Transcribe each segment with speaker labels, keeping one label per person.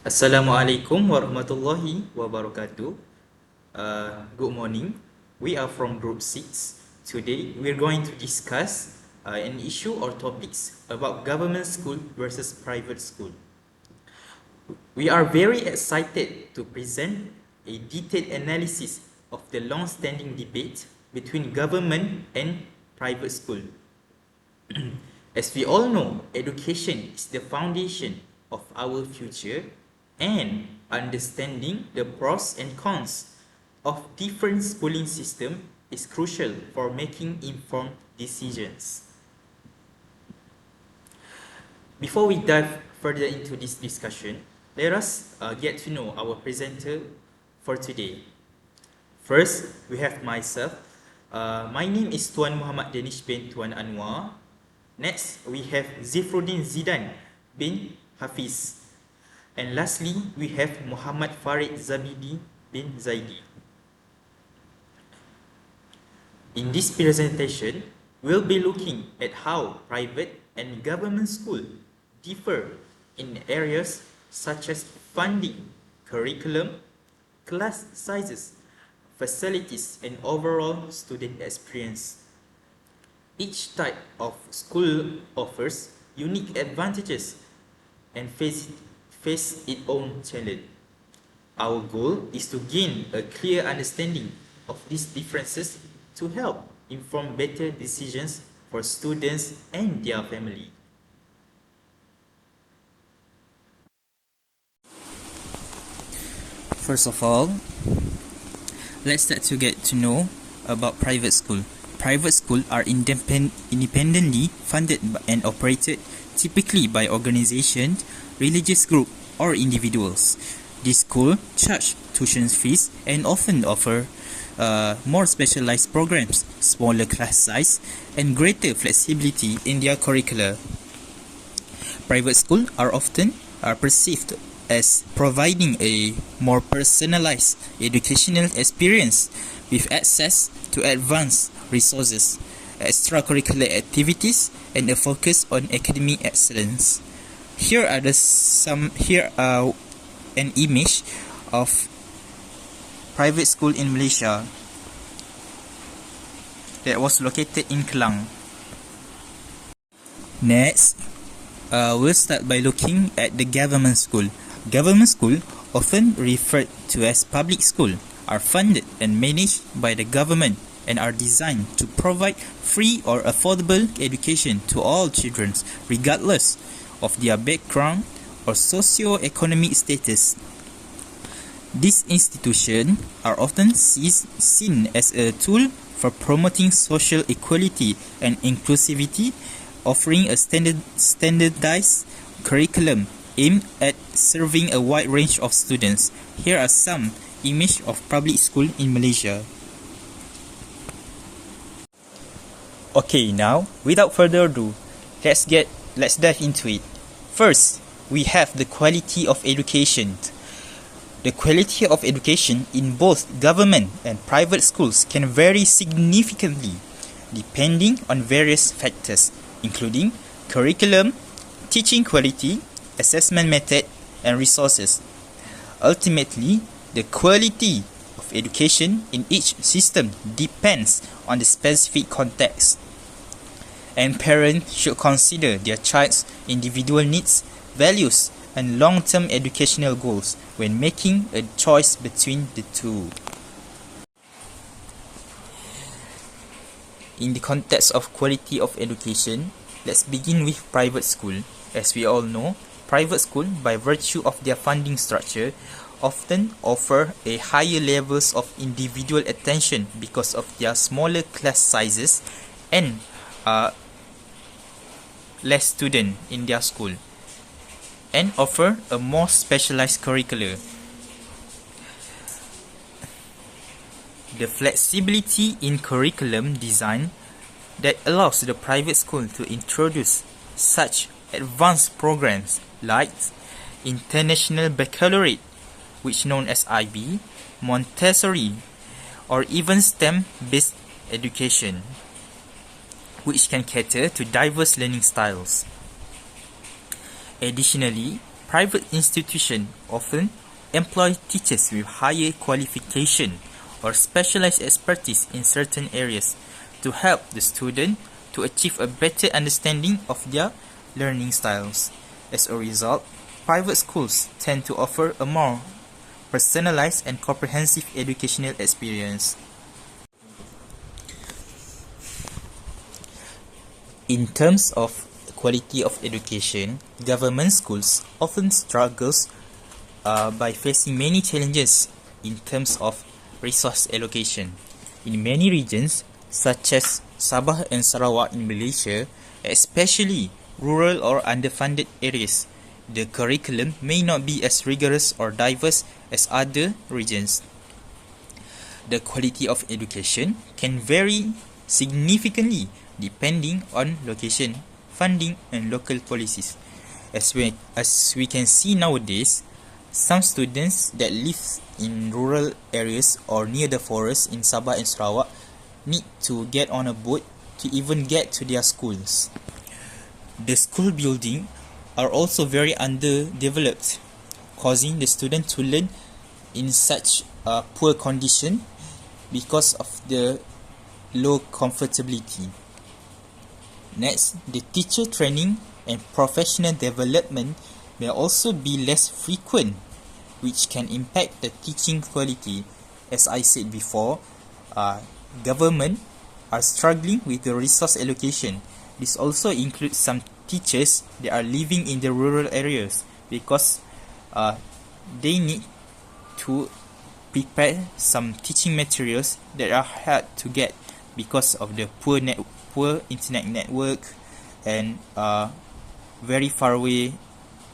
Speaker 1: Assalamualaikum warahmatullahi wabarakatuh. Good morning. We are from Group 6. Today, we're going to discuss an issue or topics about government school versus private school. We are very excited to present a detailed analysis of the long-standing debate between government and private school. As we all know, education is the foundation of our future, and understanding the pros and cons of different schooling system is crucial for making informed decisions. Before we dive further into this discussion, let us get to know our presenter for today. First, we have myself. My name is Tuan Muhammad Danish bin Tuan Anwar. Next, we have Zifruddin Zidan bin Hafiz. And lastly, we have Muhammad Farid Zabidi bin Zaidi. In this presentation, we'll be looking at how private and government schools differ in areas such as funding, curriculum, class sizes, facilities, and overall student experience. Each type of school offers unique advantages and face its own challenge. Our goal is to gain a clear understanding of these differences to help inform better decisions for students and their family.
Speaker 2: First of all, let's start to get to know about private school. Private schools are independently funded and operated typically by organizations, religious groups, or individuals. These schools charge tuition fees and often offer more specialized programs, smaller class size, and greater flexibility in their curricula. Private schools are often perceived as providing a more personalized educational experience with access to advanced resources, extracurricular activities, and a focus on academic excellence. Here are an image of private school in Malaysia that was located in Kelang. Next, we'll start by looking at the government school. Government school, often referred to as public school, are funded and managed by the government and are designed to provide free or affordable education to all children, regardless of their background or socio-economic status. These institutions are often seen as a tool for promoting social equality and inclusivity, offering a standardized curriculum aimed at serving a wide range of students. Here are some images of public school in Malaysia. Okay, now, without further ado, let's dive into it. First, we have the quality of education. The quality of education in both government and private schools can vary significantly depending on various factors, including curriculum, teaching quality, assessment method, and resources. Ultimately, the quality of education in each system depends on the specific context, and parents should consider their child's individual needs, values, and long-term educational goals when making a choice between the two. In the context of quality of education, let's begin with private school. As we all know, private school, by virtue of their funding structure, often offer a higher levels of individual attention because of their smaller class sizes and less students in their school, and offer a more specialized curriculum. The flexibility in curriculum design that allows the private school to introduce such advanced programs like International Baccalaureate, which known as IB, Montessori, or even STEM-based education, which can cater to diverse learning styles. Additionally, private institutions often employ teachers with higher qualification or specialized expertise in certain areas to help the student to achieve a better understanding of their learning styles. As a result, private schools tend to offer a more personalized and comprehensive educational experience. In terms of quality of education, government schools often struggles by facing many challenges in terms of resource allocation. In many regions, such as Sabah and Sarawak in Malaysia, especially rural or underfunded areas, the curriculum may not be as rigorous or diverse as other regions. The quality of education can vary significantly depending on location, funding, and local policies. As we can see nowadays, some students that live in rural areas or near the forest in Sabah and Sarawak need to get on a boat to even get to their schools. The school building are also very underdeveloped, causing the student to learn in such a poor condition because of the low comfortability. Next, the teacher training and professional development may also be less frequent, which can impact the teaching quality. As I said before, government are struggling with the resource allocation. This also includes some teachers that are living in the rural areas because they need to prepare some teaching materials that are hard to get because of the poor internet network and very far away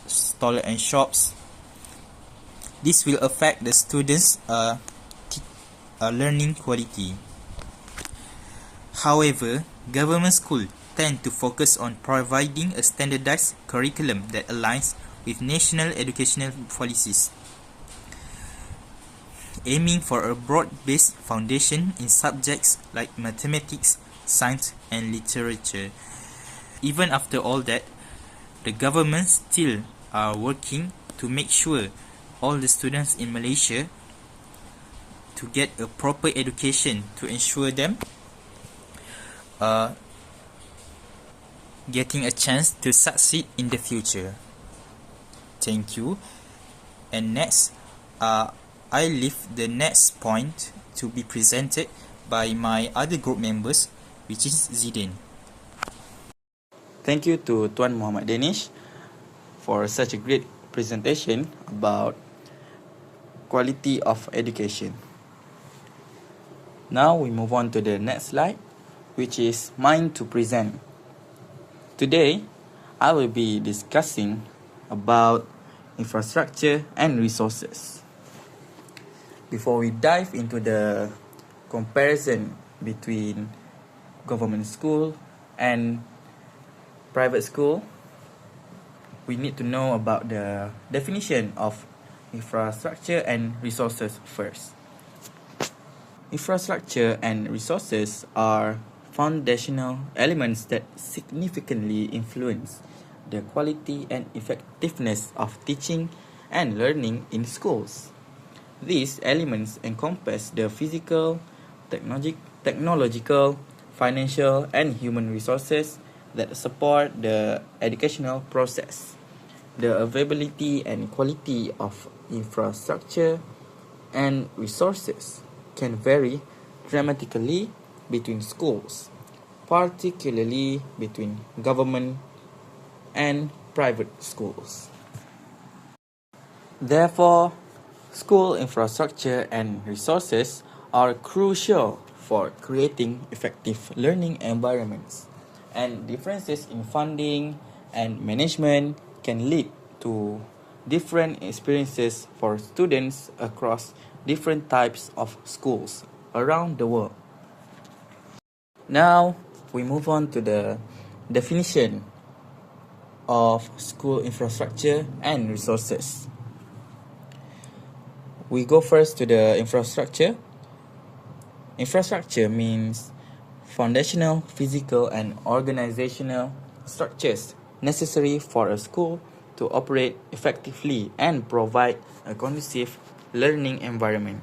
Speaker 2: stall and shops. This will affect the students' learning quality. However, government schools tend to focus on providing a standardized curriculum that aligns with national educational policies, aiming for a broad-based foundation in subjects like mathematics, science, and literature. Even after all that, the government still are working to make sure all the students in Malaysia to get a proper education to ensure them getting a chance to succeed in the future. Thank you. And next, I leave the next point to be presented by my other group members, which is Zidane.
Speaker 3: Thank you to Tuan Muhammad Danish for such a great presentation about quality of education. Now we move on to the next slide, which is mine to present. Today, I will be discussing about infrastructure and resources. Before we dive into the comparison between government school and private school, we need to know about the definition of infrastructure and resources first. Infrastructure and resources are foundational elements that significantly influence the quality and effectiveness of teaching and learning in schools. These elements encompass the physical, technological, financial, and human resources that support the educational process. The availability and quality of infrastructure and resources can vary dramatically between schools, particularly between government and private schools. Therefore, school infrastructure and resources are crucial for creating effective learning environments, and differences in funding and management can lead to different experiences for students across different types of schools around the world. Now, we move on to the definition of school infrastructure and resources. We go first to the infrastructure. Infrastructure means foundational, physical, and organizational structures necessary for a school to operate effectively and provide a conducive learning environment.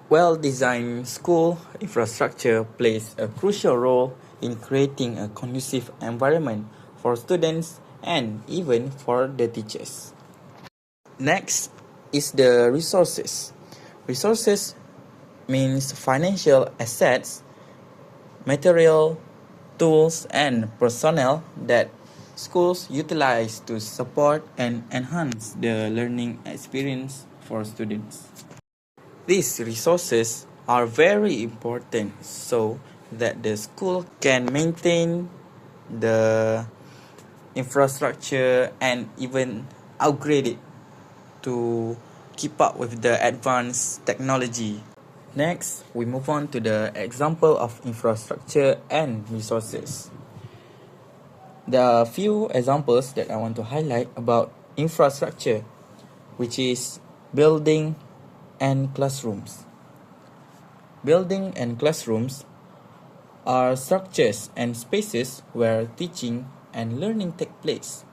Speaker 3: Well-designed school infrastructure plays a crucial role in creating a conducive environment for students and even for the teachers. Next is the resources. Resources means financial assets, material, tools, and personnel that schools utilize to support and enhance the learning experience for students. These resources are very important so that the school can maintain the infrastructure and even upgrade it to keep up with the advanced technology. Next, we move on to the example of infrastructure and resources. There are a few examples that I want to highlight about infrastructure, which is building and classrooms. Building and classrooms are structures and spaces where teaching and learning take place,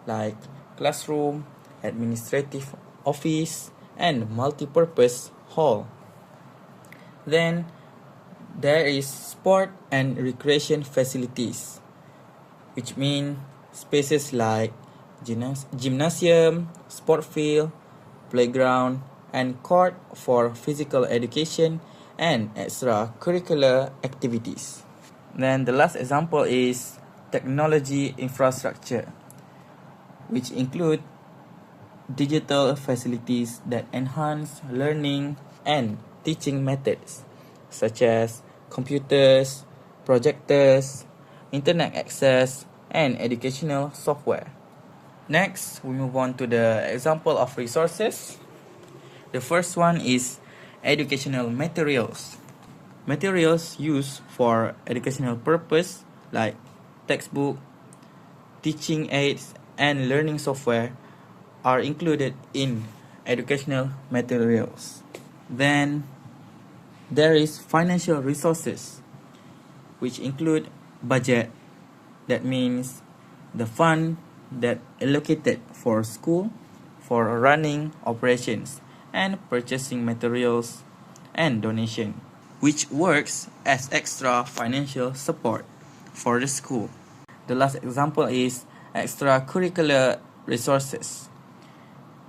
Speaker 3: like classroom, administrative office, and multi-purpose hall. Then there is sport and recreation facilities, which mean spaces like gymnasium, sport field, playground, and court for physical education and extracurricular activities. Then the last example is technology infrastructure, which include digital facilities that enhance learning and teaching methods, such as computers, projectors, internet access, and educational software. Next, we move on to the example of resources. The first one is educational materials. Materials used for educational purpose like textbook, teaching aids, and learning software are included in educational materials. Then there is financial resources, which include budget. That means the fund that allocated for school for running operations and purchasing materials and donation, which works as extra financial support for the school. The last example is extracurricular resources,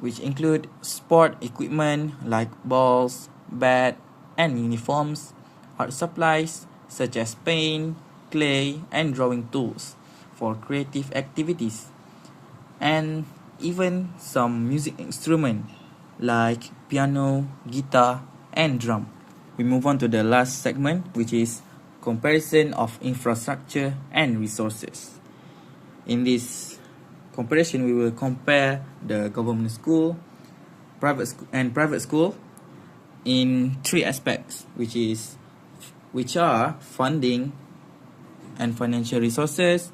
Speaker 3: which include sport equipment like balls, bat, and uniforms, art supplies such as paint, clay, and drawing tools for creative activities, and even some music instrument like piano, guitar, and drum. We move on to the last segment, which is comparison of infrastructure and resources. In this comparison, we will compare the government school, private school in three aspects, which are funding and financial resources,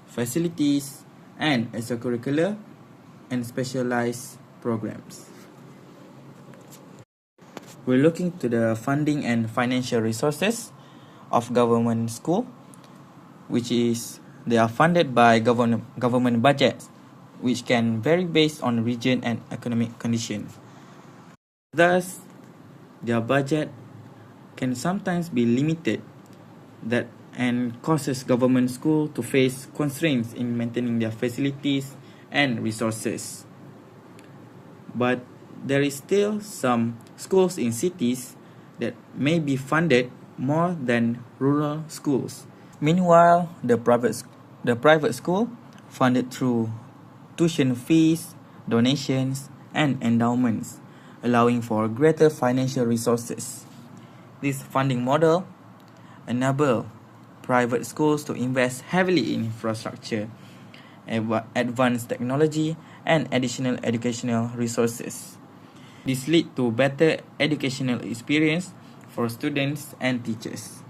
Speaker 3: facilities, and extracurricular and specialized programs. We're looking to the funding and financial resources of government school, which is they are funded by government budgets, which can vary based on region and economic conditions. Thus, their budget can sometimes be limited and causes government school to face constraints in maintaining their facilities and resources. But there is still some schools in cities that may be funded more than rural schools. Meanwhile, the private school funded through tuition fees, donations, and endowments, allowing for greater financial resources. This funding model enables private schools to invest heavily in infrastructure, advanced technology, and additional educational resources. This leads to better educational experience for students and teachers.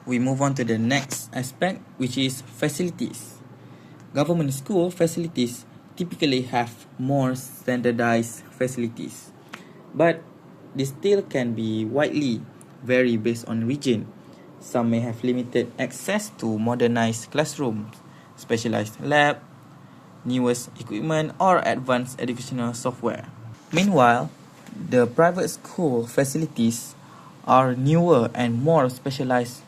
Speaker 3: We move on to the next aspect, which is facilities. Government school facilities typically have more standardized facilities, but they still can be widely vary based on region. Some may have limited access to modernized classrooms, specialized lab, newest equipment, or advanced educational software. Meanwhile, the private school facilities are newer and more specialized,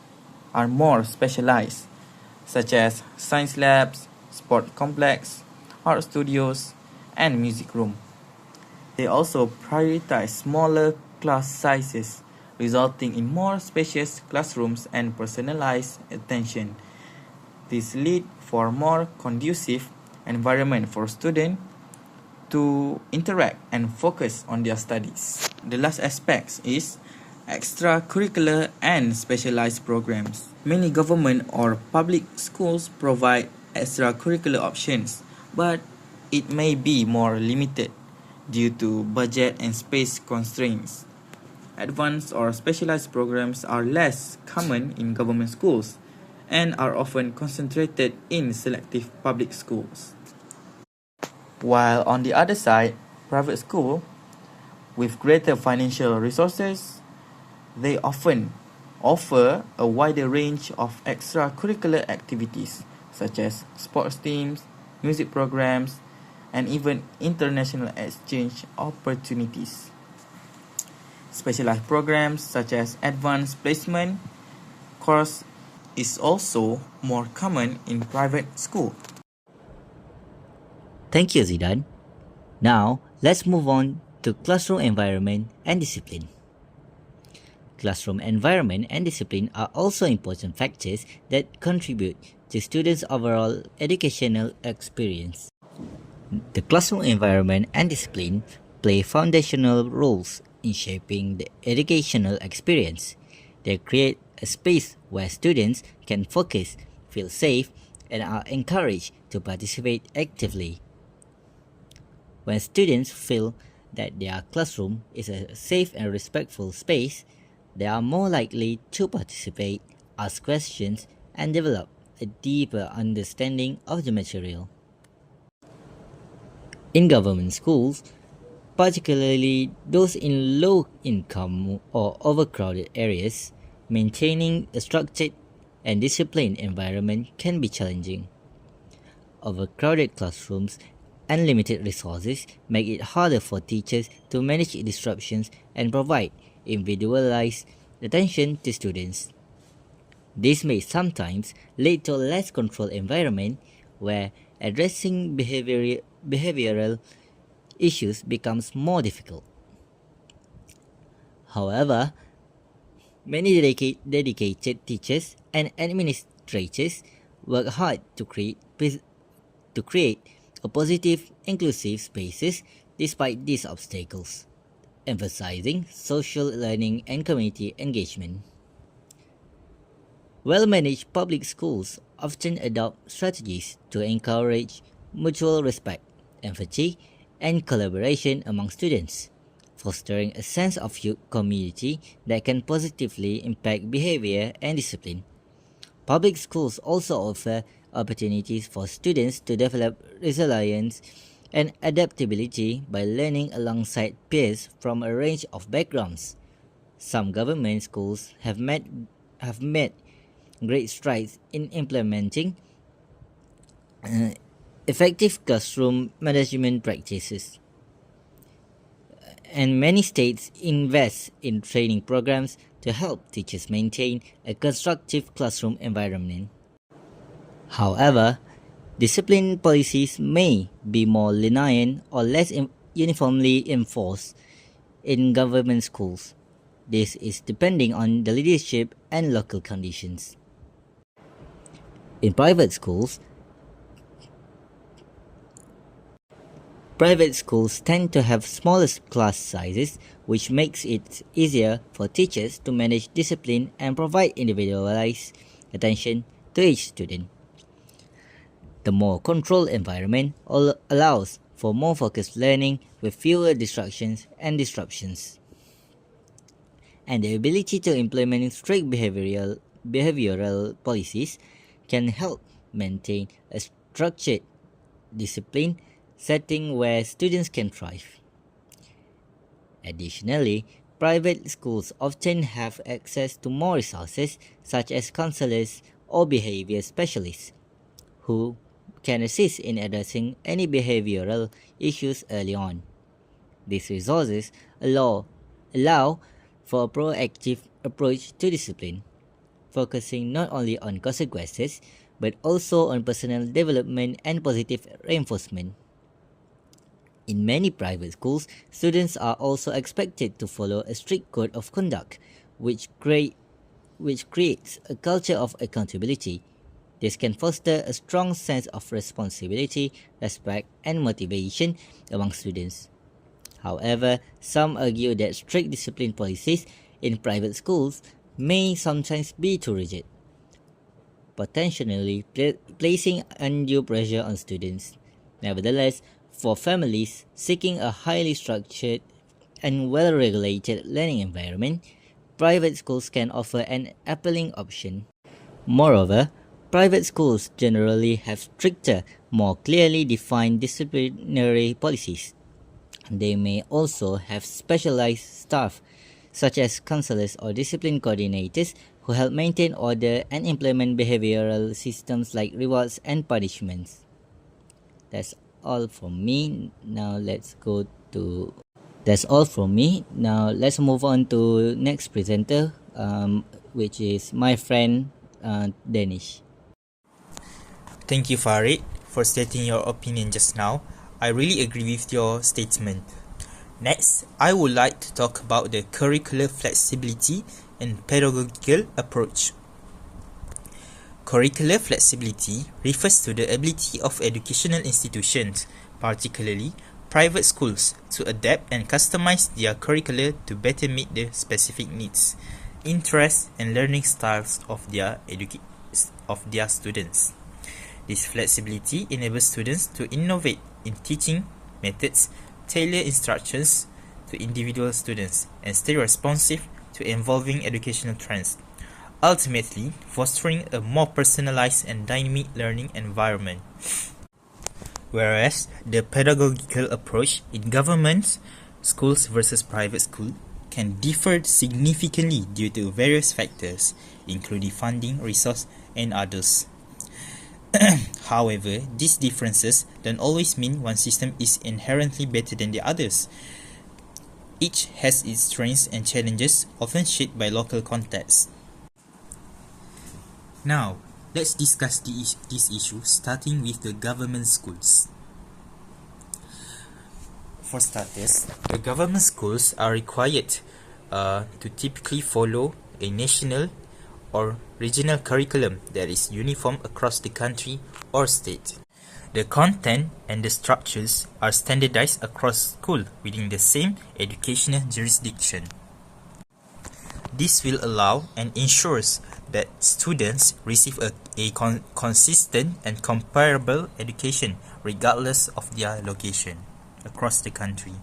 Speaker 3: such as science labs, sport complex, art studios, and music room. They also prioritize smaller class sizes, resulting in more spacious classrooms and personalized attention. This leads for more conducive environment for students to interact and focus on their studies. The last aspect is extracurricular and specialized programs. Many government or public schools provide extracurricular options, but it may be more limited due to budget and space constraints. Advanced or specialized programs are less common in government schools and are often concentrated in selective public schools. While on the other side, private school with greater financial resources, they often offer a wider range of extracurricular activities such as sports teams, music programs, and even international exchange opportunities. Specialized programs such as advanced placement course is also more common in private school.
Speaker 4: Thank you, Zidane. Now, let's move on to classroom environment and discipline. Classroom environment and discipline are also important factors that contribute to students' overall educational experience. The classroom environment and discipline play foundational roles in shaping the educational experience. They create a space where students can focus, feel safe, and are encouraged to participate actively. When students feel that their classroom is a safe and respectful space, they are more likely to participate, ask questions, and develop a deeper understanding of the material. In government schools, particularly those in low-income or overcrowded areas, maintaining a structured and disciplined environment can be challenging. Overcrowded classrooms and limited resources make it harder for teachers to manage disruptions and provide individualized attention to students. This may sometimes lead to a less controlled environment where addressing behavioral issues becomes more difficult. However, many dedicated teachers and administrators work hard to create a positive, inclusive spaces despite these obstacles, emphasizing social learning and community engagement. Well-managed public schools often adopt strategies to encourage mutual respect, empathy, and collaboration among students, fostering a sense of community that can positively impact behavior and discipline. Public schools also offer opportunities for students to develop resilience and adaptability by learning alongside peers from a range of backgrounds. Some government schools have made great strides in implementing effective classroom management practices. And many states invest in training programs to help teachers maintain a constructive classroom environment. However, discipline policies may be more lenient or less uniformly enforced in government schools. This is depending on the leadership and local conditions. In private schools tend to have smaller class sizes, which makes it easier for teachers to manage discipline and provide individualized attention to each student. The more controlled environment allows for more focused learning with fewer distractions and disruptions. And the ability to implement strict behavioral policies can help maintain a structured, disciplined setting where students can thrive. Additionally, private schools often have access to more resources such as counselors or behavior specialists who can assist in addressing any behavioral issues early on. These resources allow for a proactive approach to discipline, focusing not only on consequences but also on personal development and positive reinforcement. In many private schools, students are also expected to follow a strict code of conduct, which creates a culture of accountability. This can foster a strong sense of responsibility, respect, and motivation among students. However, some argue that strict discipline policies in private schools may sometimes be too rigid, potentially placing undue pressure on students. Nevertheless, for families seeking a highly structured and well regulated learning environment, private schools can offer an appealing option. Moreover, private schools generally have stricter, more clearly defined disciplinary policies. They may also have specialized staff, such as counselors or discipline coordinators, who help maintain order and implement behavioral systems like rewards and punishments. That's all from me. That's all from me. Now let's move on to next presenter, which is my friend Danish.
Speaker 2: Thank you, Farid, for stating your opinion just now. I really agree with your statement. Next, I would like to talk about the curricular flexibility and pedagogical approach. Curricular flexibility refers to the ability of educational institutions, particularly private schools, to adapt and customize their curricula to better meet the specific needs, interests, and learning styles of their students. This flexibility enables students to innovate in teaching methods, tailor instructions to individual students, and stay responsive to evolving educational trends, ultimately fostering a more personalized and dynamic learning environment. Whereas the pedagogical approach in government schools versus private school can differ significantly due to various factors, including funding, resource, and others. However, these differences don't always mean one system is inherently better than the others. Each has its strengths and challenges, often shaped by local context. Now, let's discuss this issue, starting with the government schools. For starters, the government schools are required to typically follow a national or regional curriculum that is uniform across the country or state. The content and the structures are standardized across school within the same educational jurisdiction. This will allow and ensures that students receive a consistent and comparable education regardless of their location across the country.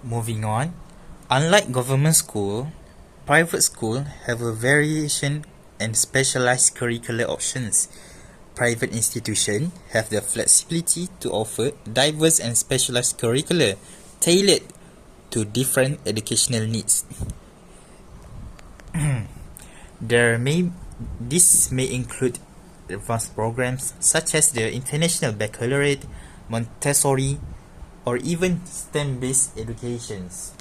Speaker 2: Moving on, unlike government school, private school have a variation and specialized curricular options. Private institutions have the flexibility to offer diverse and specialized curricula tailored to different educational needs. This may include advanced programs such as the International Baccalaureate, Montessori, or even STEM-based educations.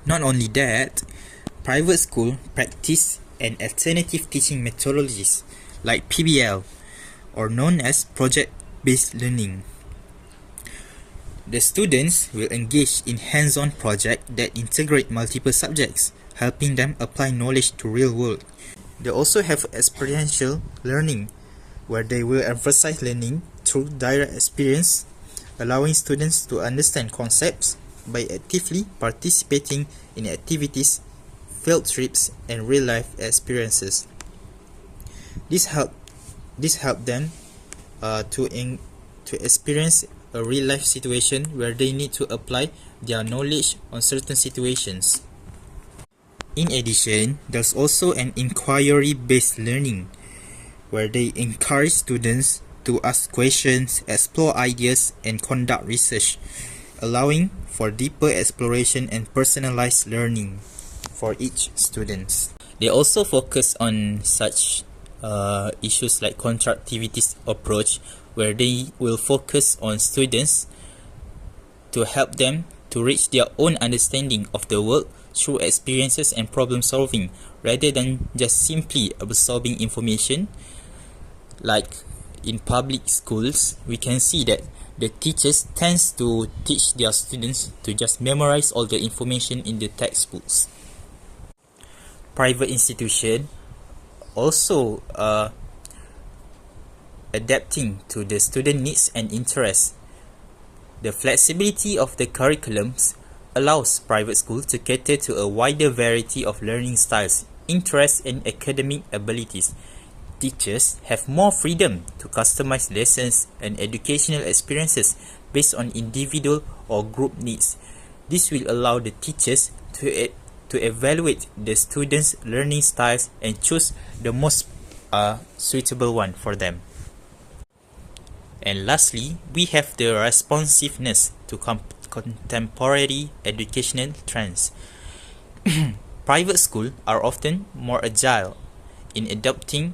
Speaker 2: Not only that, private schools practice an alternative teaching methodologies like PBL, or known as project-based learning. The students will engage in hands-on projects that integrate multiple subjects, helping them apply knowledge to real world. They also have experiential learning, where they will emphasize learning through direct experience, allowing students to understand concepts by actively participating in activities, field trips, and real-life experiences. This help them to experience a real-life situation where they need to apply their knowledge on certain situations. In addition, there's also an inquiry-based learning, where they encourage students to ask questions, explore ideas, and conduct research, allowing for deeper exploration and personalized learning for each student. They also focus on such issues like constructivist approach, where they will focus on students to help them to reach their own understanding of the world through experiences and problem solving, rather than just simply absorbing information. Like in public schools, we can see that the teachers tends to teach their students to just memorize all the information in the textbooks. Private institution also adapting to the student needs and interests. The flexibility of the curriculums allows private schools to cater to a wider variety of learning styles, interests, and academic abilities. Teachers have more freedom to customize lessons and educational experiences based on individual or group needs. This will allow the teachers to evaluate the students' learning styles and choose the most suitable one for them. And lastly, we have the responsiveness to contemporary educational trends. Private schools are often more agile in adopting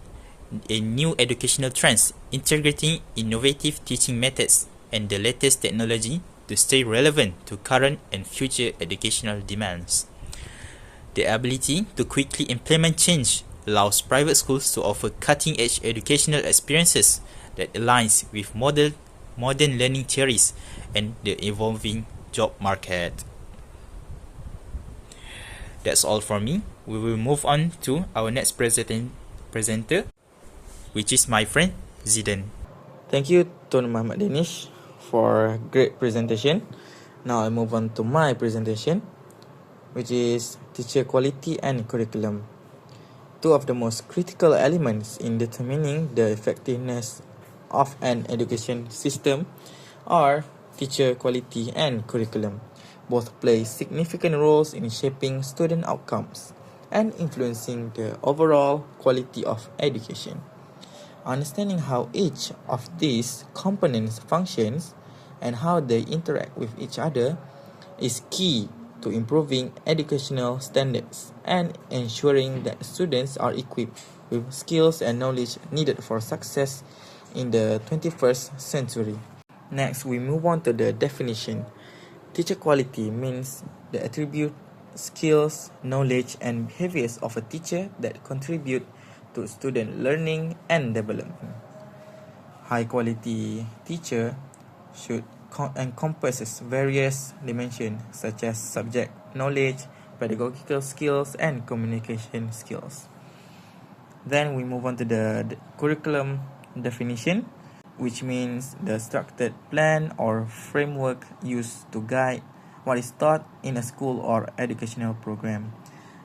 Speaker 2: a new educational trends, integrating innovative teaching methods and the latest technology to stay relevant to current and future educational demands. The ability to quickly implement change allows private schools to offer cutting-edge educational experiences that aligns with modern learning theories and the evolving job market. That's all from me. We will move on to our next presenter, which is my friend Zidane.
Speaker 3: Thank you, Tun Muhammad Danish, for great presentation. Now I move on to my presentation, which is teacher quality and curriculum. Two of the most critical elements in determining the effectiveness of an education system are teacher quality and curriculum. Both play significant roles in shaping student outcomes and influencing the overall quality of education. Understanding how each of these components functions and how they interact with each other is key to improving educational standards and ensuring that students are equipped with skills and knowledge needed for success in the 21st century. Next, we move on to the definition. Teacher quality means the attribute, skills, knowledge, and behaviors of a teacher that contribute to student learning and development. High quality teacher should encompasses various dimensions such as subject knowledge, pedagogical skills, and communication skills. Then we move on to the curriculum definition, which means the structured plan or framework used to guide what is taught in a school or educational program.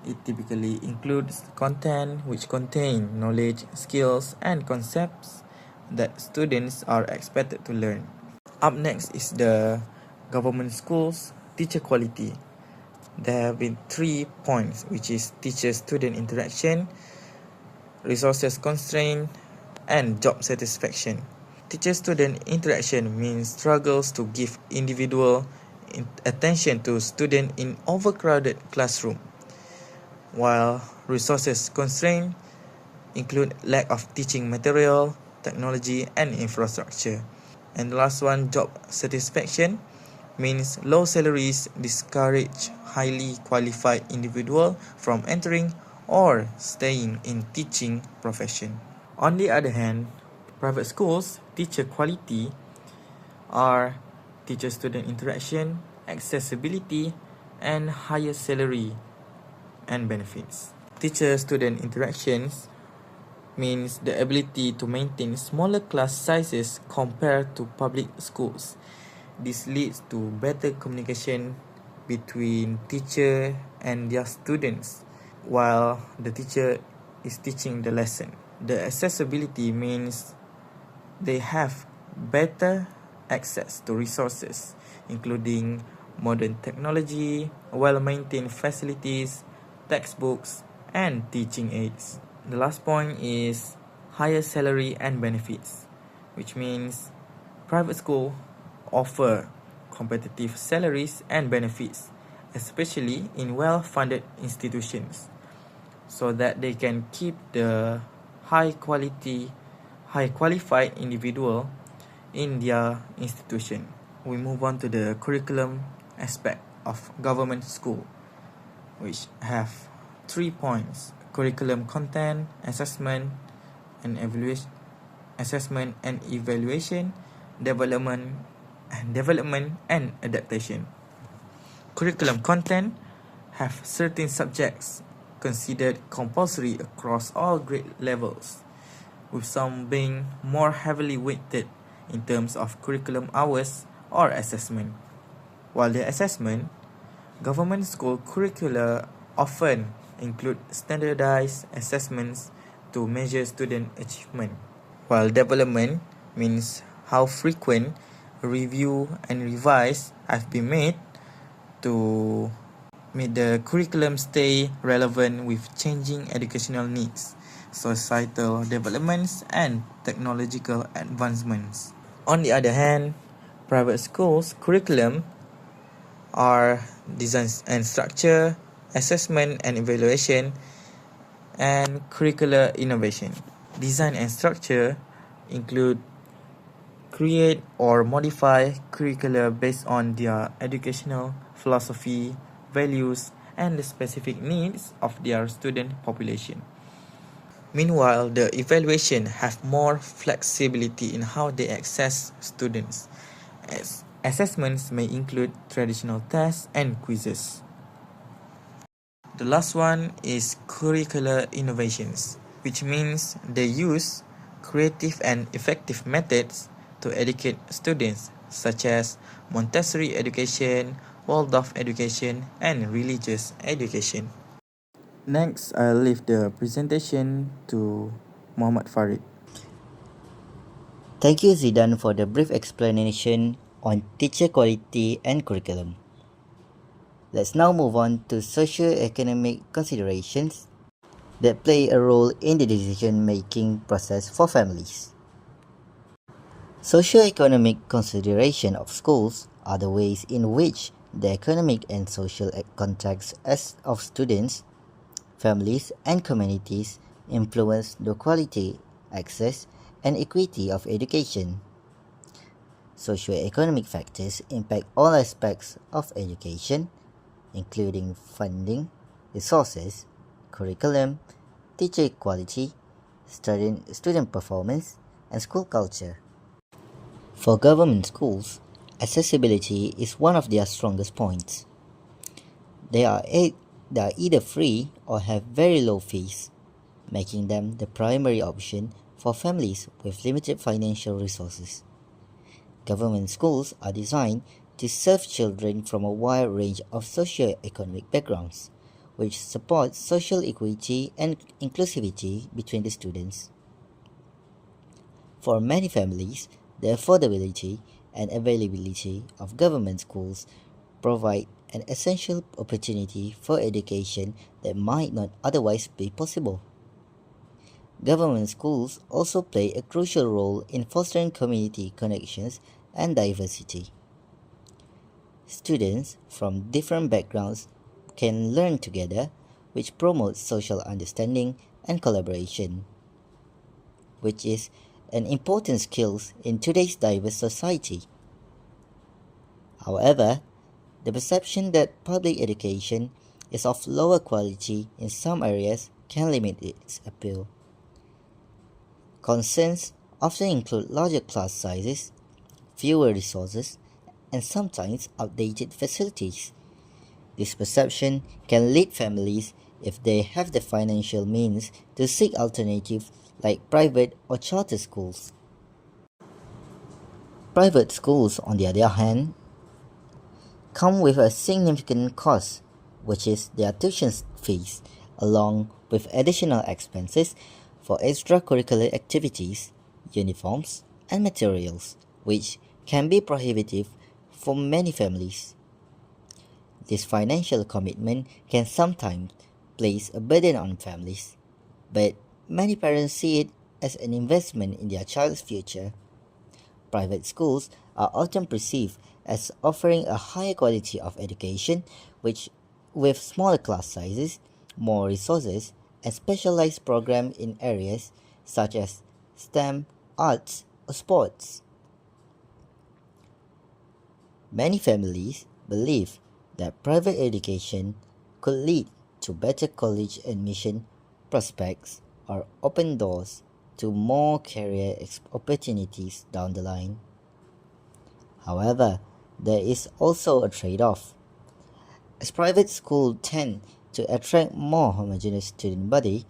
Speaker 3: It typically includes content which contain knowledge, skills, and concepts that students are expected to learn. Up next is the government schools teacher quality. There have been 3 points, which is teacher-student interaction, resources constraint, and job satisfaction. Teacher-student interaction means struggles to give individual attention to students in overcrowded classroom, while resources constraint include lack of teaching material, technology, and infrastructure. And the last one, job satisfaction, means low salaries discourage highly qualified individuals from entering or staying in teaching profession. On the other hand, Private schools' teacher quality are teacher-student interaction, accessibility, and higher salary and benefits. Teacher-student interactions means the ability to maintain smaller class sizes compared to public schools. This leads to better communication between teacher and their students while the teacher is teaching the lesson. The accessibility means they have better access to resources, including modern technology, well-maintained facilities, textbooks, and teaching aids. The last point is higher salary and benefits, which means private schools offer competitive salaries and benefits, especially in well-funded institutions, so that they can keep the high qualified individual in their institution. We move on to the curriculum aspect of government school, which have 3 points: curriculum content, assessment and evaluation, development and adaptation. Curriculum content have certain subjects considered compulsory across all grade levels, with some being more heavily weighted in terms of curriculum hours or assessment. While the assessment, government school curricula often include standardized assessments to measure student achievement, while development means how frequent review and revise have been made to make the curriculum stay relevant with changing educational needs, societal developments, and technological advancements. On the other hand, private schools' curriculum are design and structure, assessment and evaluation, and curricular innovation. Design and structure include create or modify curricula based on their educational philosophy, values, and the specific needs of their student population. Meanwhile, the evaluation have more flexibility in how they assess students, as assessments may include traditional tests and quizzes. The last one is curricular innovations, which means they use creative and effective methods to educate students, such as Montessori education, Waldorf education, and religious education. Next, I'll leave the presentation to Muhammad Farid.
Speaker 4: Thank you, Zidan, for the brief explanation on teacher quality and curriculum. Let's now move on to socio-economic considerations that play a role in the decision-making process for families. Socio-economic consideration of schools are the ways in which the economic and social contexts of students, families, and communities influence the quality, access, and equity of education. Socio-economic factors impact all aspects of education, including funding, resources, curriculum, teacher quality, student performance, and school culture. For government schools, accessibility is one of their strongest points. They are either free or have very low fees, making them the primary option for families with limited financial resources. Government schools are designed to serve children from a wide range of socio-economic backgrounds, which supports social equity and inclusivity between the students. For many families, the affordability and availability of government schools provide an essential opportunity for education that might not otherwise be possible. Government schools also play a crucial role in fostering community connections and diversity. Students from different backgrounds can learn together, which promotes social understanding and collaboration, which is an important skill in today's diverse society. However, the perception that public education is of lower quality in some areas can limit its appeal. Concerns often include larger class sizes, fewer resources, and sometimes outdated facilities. This perception can lead families, if they have the financial means, to seek alternatives like private or charter schools. Private schools, on the other hand, come with a significant cost, which is their tuition fees, along with additional expenses for extracurricular activities, uniforms, and materials, which can be prohibitive for many families. This financial commitment can sometimes place a burden on families, but many parents see it as an investment in their child's future. Private schools are often perceived as offering a higher quality of education, which, with smaller class sizes, more resources, and specialized programs in areas such as STEM, arts, or sports. Many families believe that private education could lead to better college admission prospects or open doors to more career opportunities down the line. However, there is also a trade-off, as private schools tend to attract more homogeneous student body,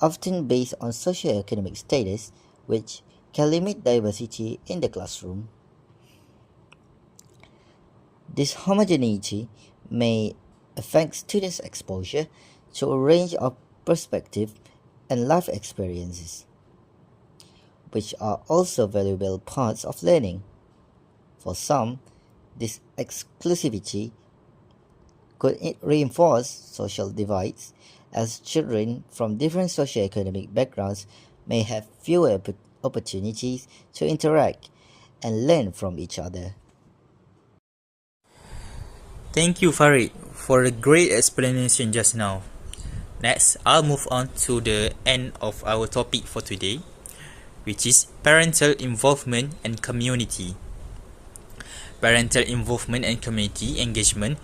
Speaker 4: often based on socio-economic status, which can limit diversity in the classroom. This homogeneity may affect students' exposure to a range of perspectives and life experiences, which are also valuable parts of learning. For some, this exclusivity could reinforce social divides, as children from different socioeconomic backgrounds may have fewer opportunities to interact and learn from each other.
Speaker 2: Thank you, Farid, for a great explanation just now. Next, I'll move on to the end of our topic for today, which is parental involvement and community. Parental involvement and community engagement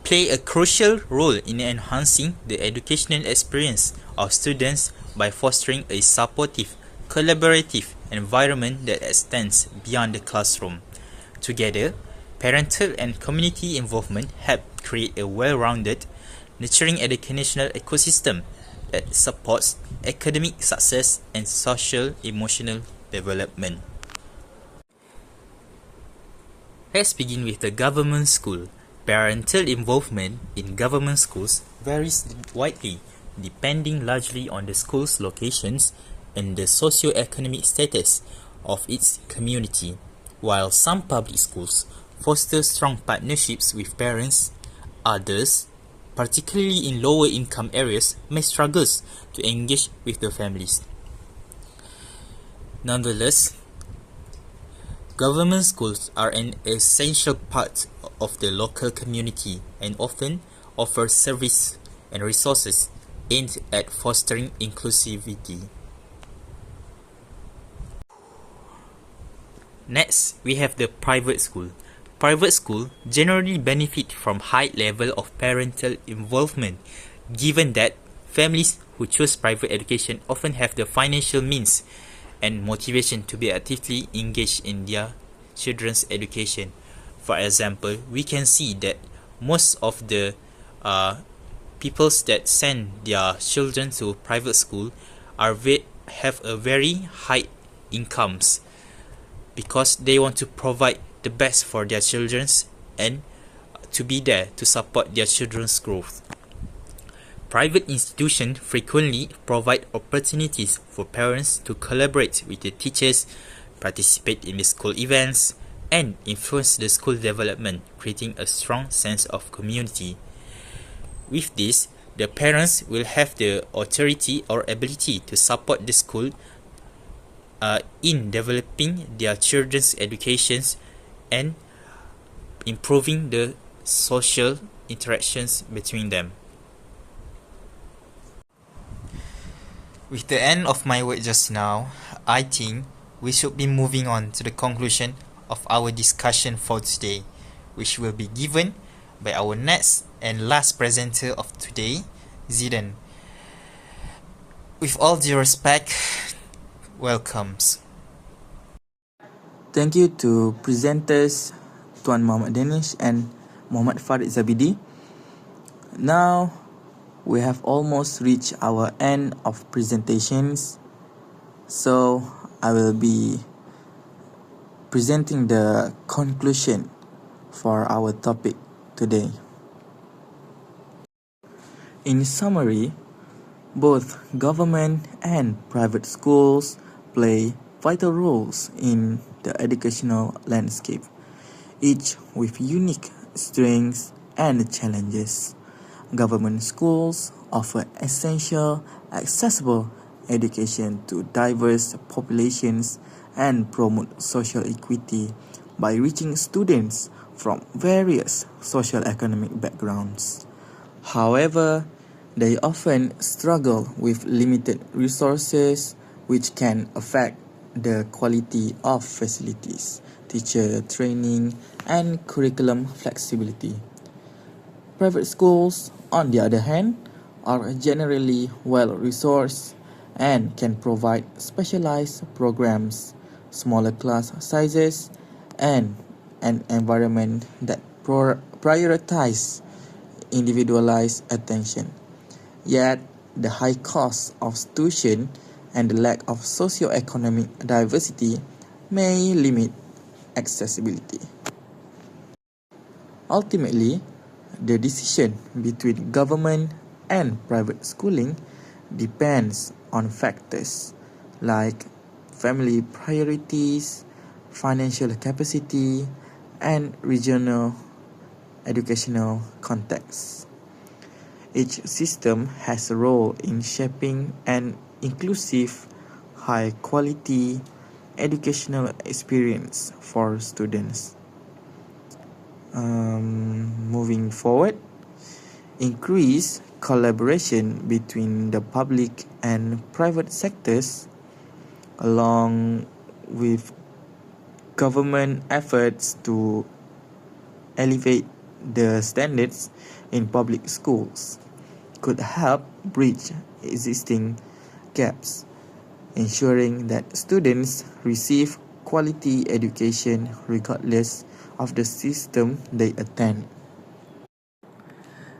Speaker 2: play a crucial role in enhancing the educational experience of students by fostering a supportive, collaborative environment that extends beyond the classroom. Together, parental and community involvement help create a well-rounded, nurturing educational ecosystem that supports academic success and social-emotional development. Let's begin with the government school. Parental involvement in government schools varies widely, depending largely on the school's locations and the socio-economic status of its community. While some public schools foster strong partnerships with parents, others, particularly in lower income areas, may struggle to engage with the families. Nonetheless, government schools are an essential part of the local community and often offer service and resources aimed at fostering inclusivity. Next, we have the private school. Private schools generally benefit from high level of parental involvement, given that families who choose private education often have the financial means and motivation to be actively engaged in their children's education. For example, we can see that most of the peoples that send their children to private school have a very high incomes because they want to provide the best for their children and to be there to support their children's growth. Private institutions frequently provide opportunities for parents to collaborate with the teachers, participate in the school events, and influence the school development, creating a strong sense of community. With this, the parents will have the authority or ability to support the school in developing their children's educations and improving the social interactions between them. With the end of my word just now, I think we should be moving on to the conclusion of our discussion for today, which will be given by our next and last presenter of today, Zidane. With all due respect, welcomes.
Speaker 3: Thank you to presenters Tuan Muhammad Danish and Muhammad Farid Zabidi. Now, we have almost reached our end of presentations, so I will be presenting the conclusion for our topic today. In summary, both government and private schools play vital roles in the educational landscape, each with unique strengths and challenges. Government schools offer essential, accessible education to diverse populations and promote social equity by reaching students from various social-economic backgrounds. However, they often struggle with limited resources, which can affect the quality of facilities, teacher training, and curriculum flexibility. Private schools, on the other hand, are generally well-resourced and can provide specialized programs, smaller class sizes, and an environment that prioritizes individualized attention. Yet, the high cost of tuition and the lack of socio-economic diversity may limit accessibility. Ultimately, the decision between government and private schooling depends on factors like family priorities, financial capacity, and regional educational context. Each system has a role in shaping an inclusive, high-quality educational experience for students. Moving forward, increase collaboration between the public and private sectors, along with government efforts to elevate the standards in public schools, could help bridge existing gaps, ensuring that students receive quality education regardless of the system they attend.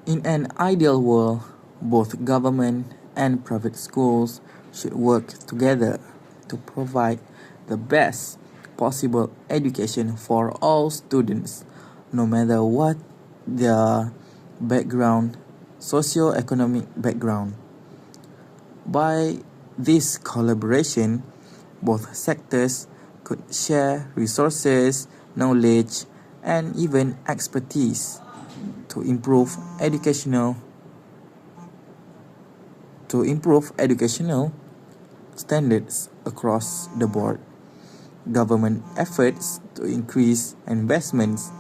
Speaker 3: In an ideal world, both government and private schools should work together to provide the best possible education for all students, no matter what their background, socio-economic background. By this collaboration, both sectors could share resources, knowledge, and even expertise to improve educational standards across the board. Government efforts to increase investments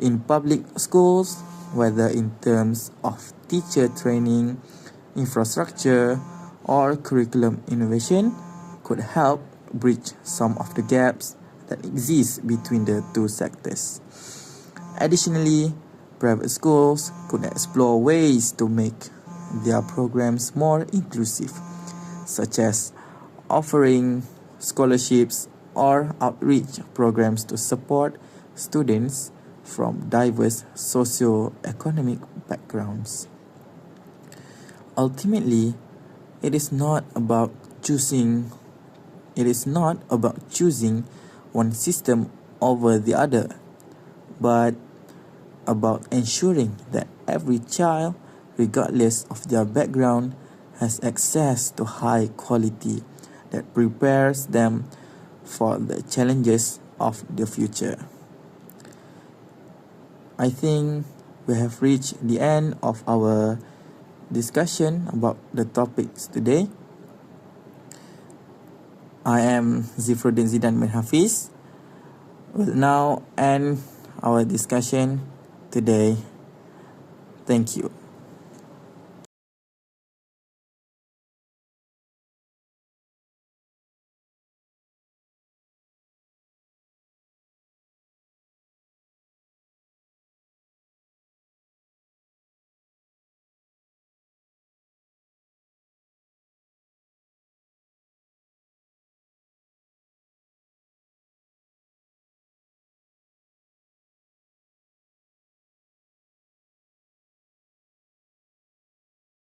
Speaker 3: in public schools, whether in terms of teacher training, infrastructure, or curriculum innovation, could help bridge some of the gaps that exist between the two sectors. Additionally, private schools could explore ways to make their programs more inclusive, such as offering scholarships or outreach programs to support students from diverse socio-economic backgrounds. Ultimately, it is not about choosing one system over the other, but about ensuring that every child, regardless of their background, has access to high quality that prepares them for the challenges of the future. I think we have reached the end of our discussion about the topics today. I am Zifruddin Zidan bin Hafiz. We'll now end our discussion today. Thank you.